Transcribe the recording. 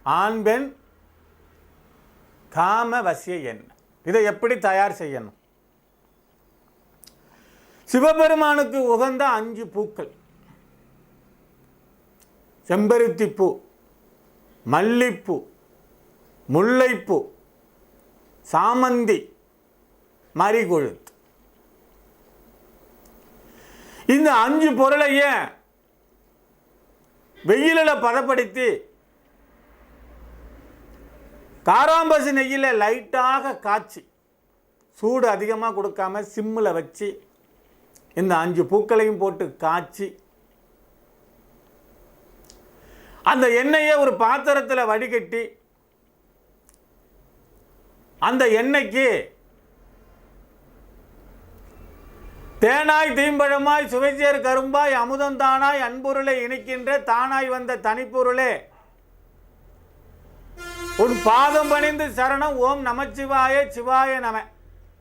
ஆண் பெண் காம வசிய எண்ணெய். இதை எப்படி தயார் செய்யணும்? சிவபெருமானுக்கு உகந்த 5 பூக்கள்: செம்பருத்திப்பூ, மல்லிப்பூ, முல்லைப்பூ, சாமந்தி, மறிகொழுத்து. இந்த 5 பொருளையே வெயிலில் பதப்படுத்தி காராம்பசு நெய்யில் லைட்டாக காய்ச்சி, சூடு அதிகமாக கொடுக்காம சிம்மில் வச்சு இந்த 5 பூக்களையும் போட்டு காய்ச்சி அந்த எண்ணெயை ஒரு பாத்திரத்தில் வடிகட்டி அந்த எண்ணெய்க்கு தேனாய் தீம்பழமாய் சுவைச்சேர் கரும்பாய் அமுதம் தானாய் அன்பொருளை இணைக்கின்ற தானாய் வந்த தனிப்பொருளே, உன் பாதம் பணிந்து சரணம், ஓம் நமச்சிவாய சிவாய நம.